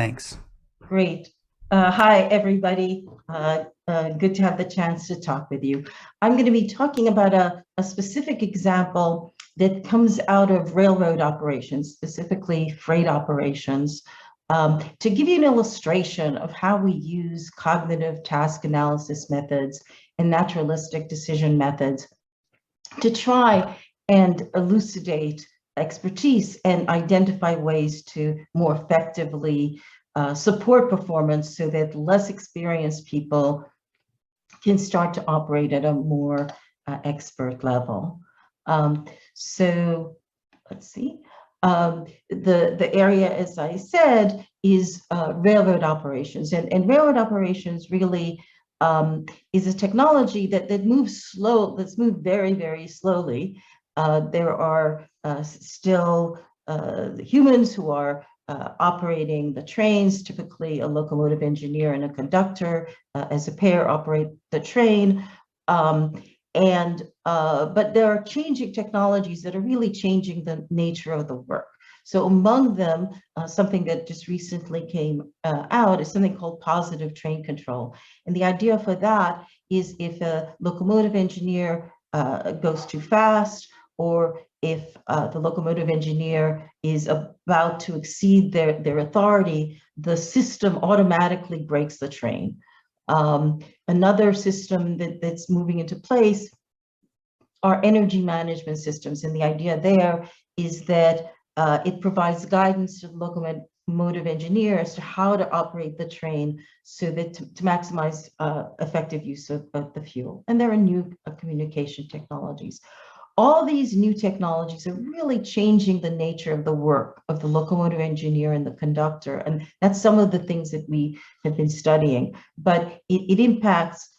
Thanks. Great. Hi, everybody. Good to have the chance to talk with you. I'm going to be talking about a specific example that comes out of railroad operations, specifically freight operations, to give you an illustration of how we use cognitive task analysis methods and naturalistic decision methods to try and elucidate expertise and identify ways to more effectively support performance so that less experienced people can start to operate at a more expert level. So let's see. The area, as I said, is railroad operations. And railroad operations really is a technology that moves slow, that's moved very, very slowly. There are still humans who are operating the trains, typically a locomotive engineer and a conductor as a pair operate the train. But there are changing technologies that are really changing the nature of the work. So among them, something that just recently came out is something called positive train control. And the idea for that is if a locomotive engineer goes too fast, or if the locomotive engineer is about to exceed their authority, the system automatically brakes the train. Another system that's moving into place are energy management systems. And the idea there is that it provides guidance to the locomotive engineer as to how to operate the train so that to maximize effective use of the fuel. And there are new communication technologies. All these new technologies are really changing the nature of the work of the locomotive engineer and the conductor. And that's some of the things that we have been studying. But it impacts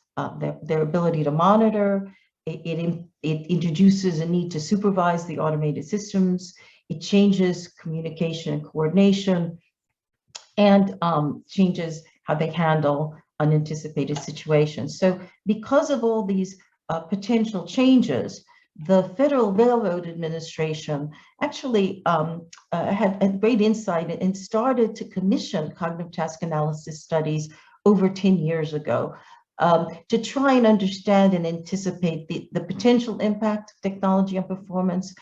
their ability to monitor. It introduces a need to supervise the automated systems. It changes communication and coordination, and changes how they handle unanticipated situations. So because of all these potential changes, the Federal Railroad Administration actually had great insight and started to commission cognitive task analysis studies over 10 years ago to try and understand and anticipate the potential impact of technology on performance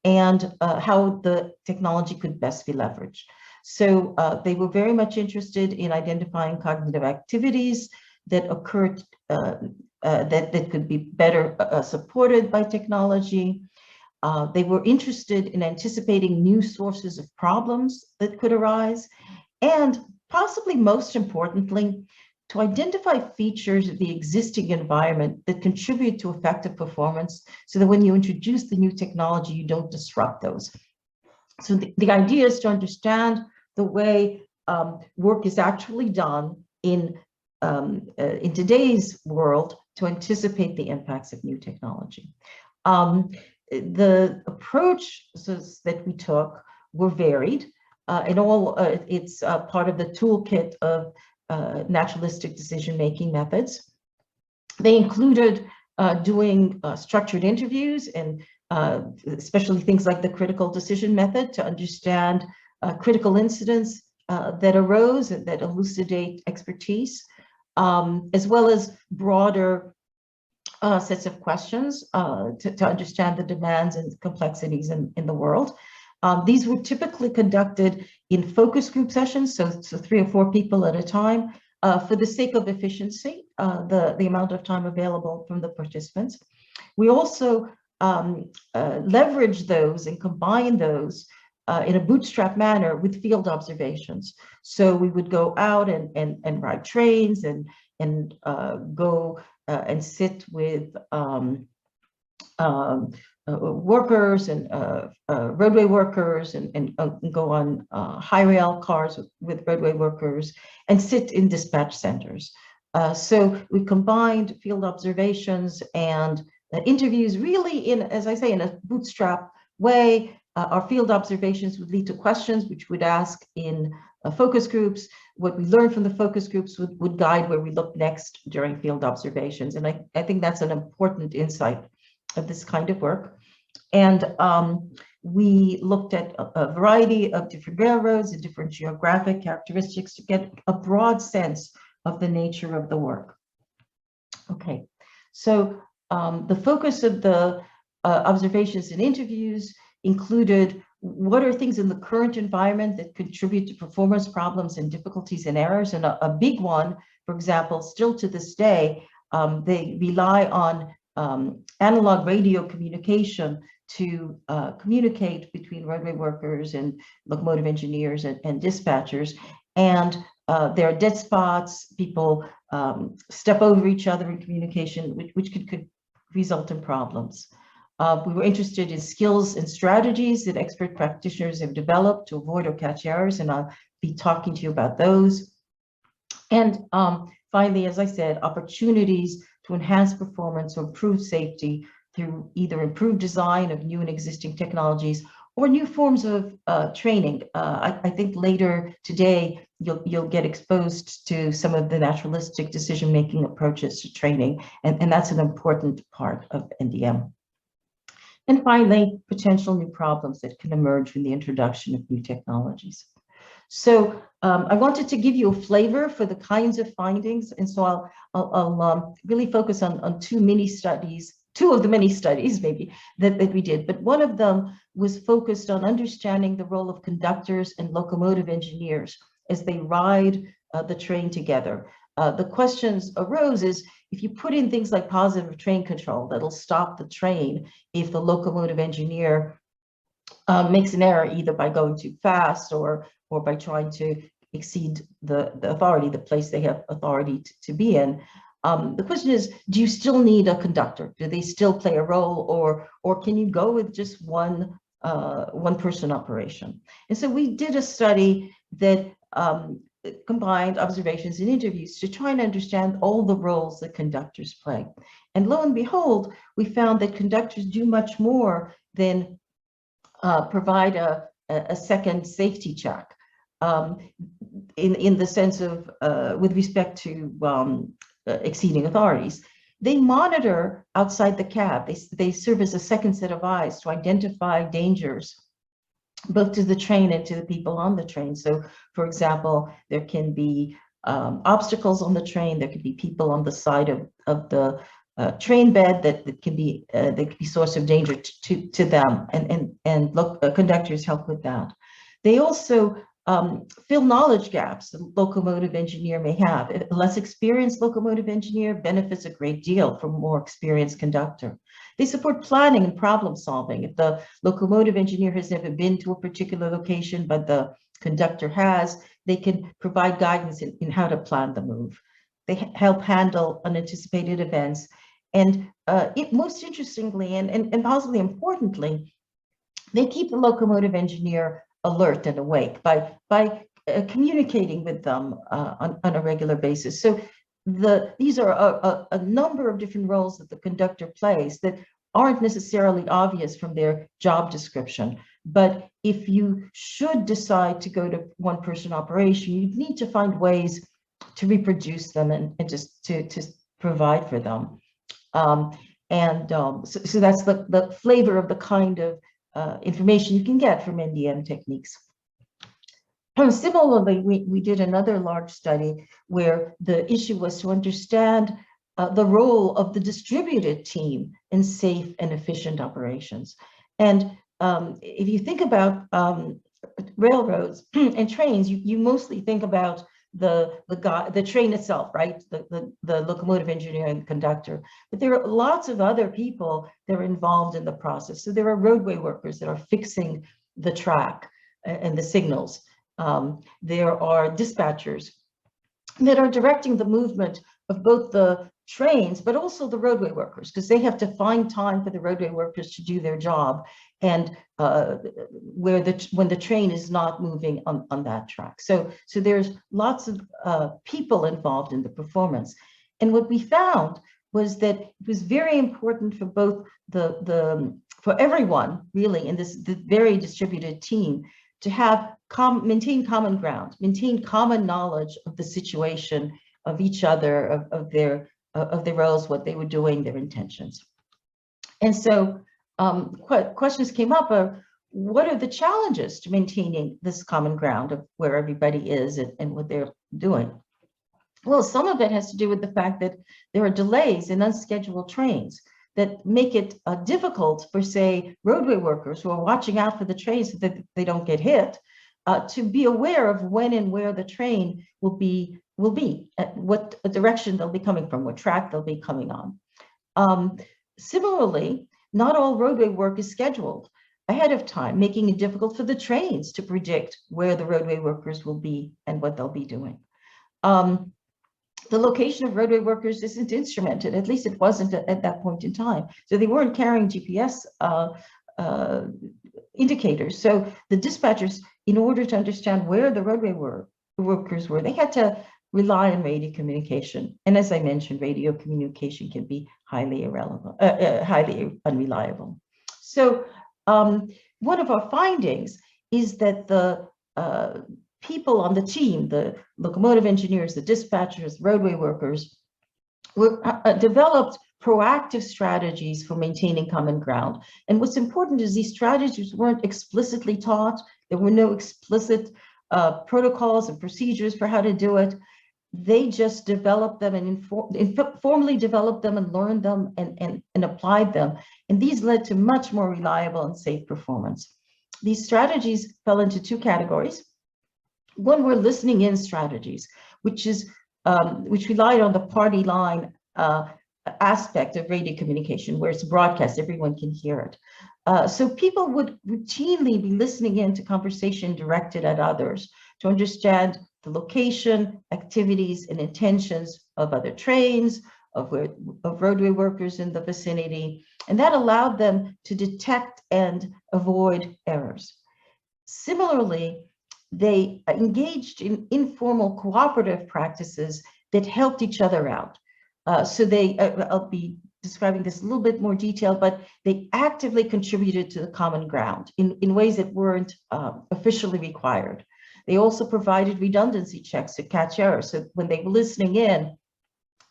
and how the technology could best be leveraged. So they were very much interested in identifying cognitive activities that occurred that could be better supported by technology. They were interested in anticipating new sources of problems that could arise, and possibly most importantly, to identify features of the existing environment that contribute to effective performance so that when you introduce the new technology, you don't disrupt those. So the idea is to understand the way work is actually done in today's world to anticipate the impacts of new technology. The approaches that we took were varied. It's part of the toolkit of naturalistic decision making methods. They included doing structured interviews and especially things like the critical decision method to understand critical incidents that arose and that elucidate expertise, as well as broader sets of questions to understand the demands and complexities in the world. These were typically conducted in focus group sessions, so 3 or 4 people at a time, for the sake of efficiency, the amount of time available from the participants. We also leverage those and combine those in a bootstrap manner with field observations. So we would go out and ride trains and go and sit with workers and roadway workers and go on high rail cars with roadway workers and sit in dispatch centers. So we combined field observations and interviews really in, as I say, in a bootstrap way. Our field observations would lead to questions which we'd ask in focus groups. What we learned from the focus groups would guide where we look next during field observations. And I think that's an important insight of this kind of work. And we looked at a variety of different railroads and different geographic characteristics to get a broad sense of the nature of the work. Okay, so the focus of the observations and interviews included what are things in the current environment that contribute to performance problems and difficulties and errors. And a big one, for example, still to this day, they rely on analog radio communication to communicate between roadway workers and locomotive engineers and dispatchers. And there are dead spots, people step over each other in communication, which could result in problems. We were interested in skills and strategies that expert practitioners have developed to avoid or catch errors, and I'll be talking to you about those. And finally, as I said, opportunities to enhance performance or improve safety through either improved design of new and existing technologies or new forms of training. I think later today, you'll get exposed to some of the naturalistic decision-making approaches to training, and that's an important part of NDM. And finally, potential new problems that can emerge from the introduction of new technologies. So I wanted to give you a flavor for the kinds of findings, and so I'll really focus on two of the many studies maybe that we did, but one of them was focused on understanding the role of conductors and locomotive engineers as they ride the train together. The questions arose is, if you put in things like positive train control, that'll stop the train if the locomotive engineer makes an error, either by going too fast or by trying to exceed the authority, the place they have authority to be in. The question is, do you still need a conductor? Do they still play a role, or can you go with just one person operation? And so we did a study that combined observations and interviews to try and understand all the roles that conductors play. And lo and behold, we found that conductors do much more than provide a second safety check in the sense of with respect to exceeding authorities. They monitor outside the cab. They serve as a second set of eyes to identify dangers, both to the train and to the people on the train. So, for example, there can be obstacles on the train. There could be people on the side of the train bed that can be source of danger to them, and conductors help with that. They also fill knowledge gaps the locomotive engineer may have. A less experienced locomotive engineer benefits a great deal from a more experienced conductor. They support planning and problem solving. If the locomotive engineer has never been to a particular location, but the conductor has, they can provide guidance in how to plan the move. They help handle unanticipated events. And most interestingly, and possibly importantly, they keep the locomotive engineer alert and awake by communicating with them on a regular basis. So these are a number of different roles that the conductor plays that aren't necessarily obvious from their job description. But if you should decide to go to one-person operation, you need to find ways to reproduce them and just to provide for them. So that's the flavor of the kind of information you can get from NDM techniques. Similarly, we did another large study where the issue was to understand the role of the distributed team in safe and efficient operations. And if you think about railroads and trains, you mostly think about the train itself, right? The locomotive engineer and conductor. But there are lots of other people that are involved in the process. So there are roadway workers that are fixing the track and the signals. There are dispatchers that are directing the movement of both the trains, but also the roadway workers, because they have to find time for the roadway workers to do their job, and when the train is not moving on that track. So there's lots of people involved in the performance. And what we found was that it was very important for both for everyone really in this very distributed team to have maintain common ground, maintain common knowledge of the situation of each other, of their roles, what they were doing, their intentions. And so questions came up what are the challenges to maintaining this common ground of where everybody is and what they're doing? Well, some of it has to do with the fact that there are delays in unscheduled trains that make it difficult for, say, roadway workers who are watching out for the trains so that they don't get hit, to be aware of when and where the train will be, at what direction they'll be coming from, what track they'll be coming on. Similarly, not all roadway work is scheduled ahead of time, making it difficult for the trains to predict where the roadway workers will be and what they'll be doing. The location of roadway workers isn't instrumented, at least it wasn't at that point in time. So they weren't carrying GPS indicators. So the dispatchers, in order to understand where the roadway workers were, they had to rely on radio communication. And as I mentioned, radio communication can be highly highly unreliable. So one of our findings is that the people on the team, the locomotive engineers, the dispatchers, roadway workers, developed proactive strategies for maintaining common ground. And what's important is these strategies weren't explicitly taught. There were no explicit protocols and procedures for how to do it. They just developed them and informally developed them and learned them and applied them. And these led to much more reliable and safe performance. These strategies fell into two categories. One were listening in strategies, which relied on the party line aspect of radio communication, where it's broadcast, everyone can hear it. So people would routinely be listening in to conversation directed at others to understand the location, activities, and intentions of other trains, of roadway workers in the vicinity, and that allowed them to detect and avoid errors. Similarly, they engaged in informal cooperative practices that helped each other out. So I'll be describing this a little bit more detail, but they actively contributed to the common ground in ways that weren't officially required. They also provided redundancy checks to catch errors. So when they were listening in,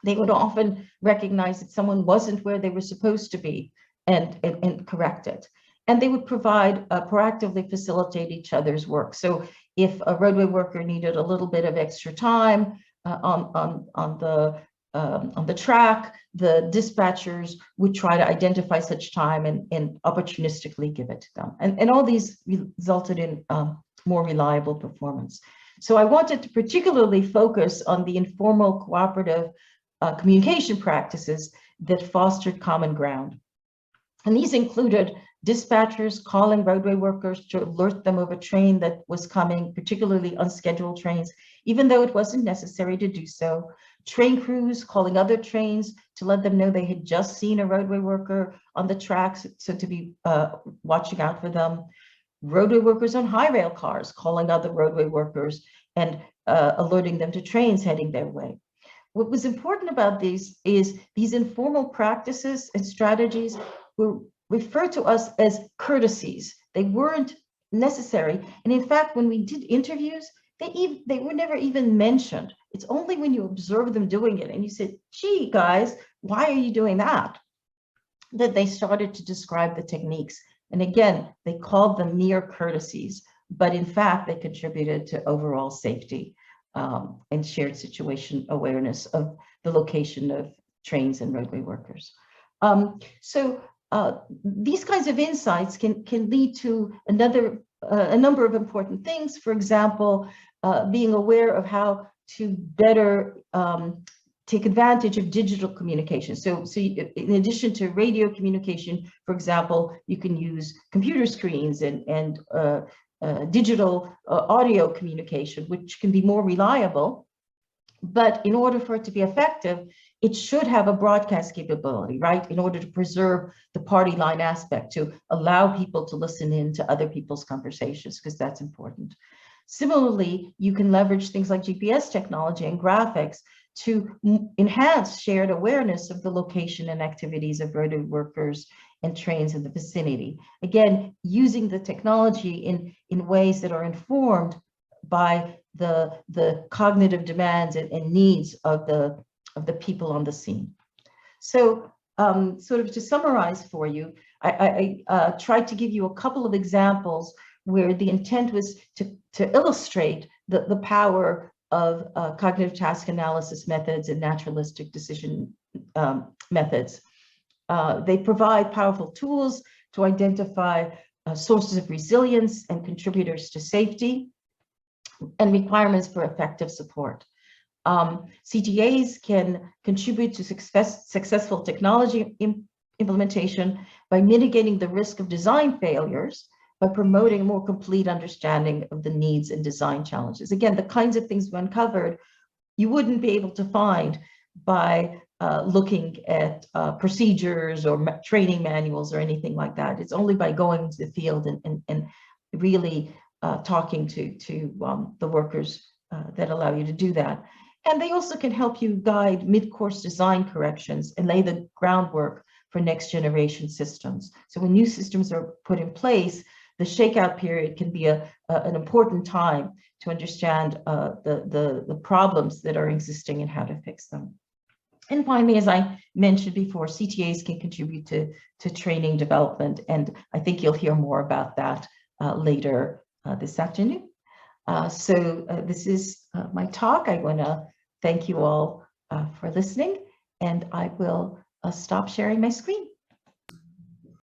they would often recognize that someone wasn't where they were supposed to be and correct it. And they would provide, proactively facilitate each other's work. So if a roadway worker needed a little bit of extra time on the track, the dispatchers would try to identify such time and opportunistically give it to them. And all these resulted in more reliable performance. So I wanted to particularly focus on the informal cooperative communication practices that fostered common ground. And these included dispatchers calling roadway workers to alert them of a train that was coming, particularly unscheduled trains, even though it wasn't necessary to do so. Train crews calling other trains to let them know they had just seen a roadway worker on the tracks, so to be watching out for them. Roadway workers on high rail cars calling other roadway workers and alerting them to trains heading their way. What was important about these is these informal practices and strategies were referred to us as courtesies. They weren't necessary. And in fact, when we did interviews, they were never even mentioned. It's only when you observe them doing it and you said, gee, guys, why are you doing that? That they started to describe the techniques. And again, they called them mere courtesies, but in fact, they contributed to overall safety and shared situation awareness of the location of trains and roadway workers. These kinds of insights can lead to a number of important things. For example, being aware of how to better take advantage of digital communication. So in addition to radio communication, for example, you can use computer screens and digital audio communication, which can be more reliable. But in order for it to be effective, it should have a broadcast capability, right? In order to preserve the party line aspect, to allow people to listen in to other people's conversations, because that's important. Similarly, you can leverage things like GPS technology and graphics to enhance shared awareness of the location and activities of roadway workers and trains in the vicinity. Again, using the technology in ways that are informed by the cognitive demands and needs of the people on the scene. So sort of to summarize for you, I tried to give you a couple of examples where the intent was to illustrate the power of cognitive task analysis methods and naturalistic decision methods. They provide powerful tools to identify sources of resilience and contributors to safety and requirements for effective support. CTAs can contribute to successful technology implementation by mitigating the risk of design failures, by promoting a more complete understanding of the needs and design challenges. Again, the kinds of things we uncovered, you wouldn't be able to find by looking at procedures or training manuals or anything like that. It's only by going into the field and really talking to the workers that allow you to do that. And they also can help you guide mid-course design corrections and lay the groundwork for next generation systems. So when new systems are put in place, the shakeout period can be an important time to understand the problems that are existing and how to fix them. And finally, as I mentioned before, CTAs can contribute to training development, and I think you'll hear more about that later this afternoon. This is my talk. I want to thank you all for listening, and I will stop sharing my screen.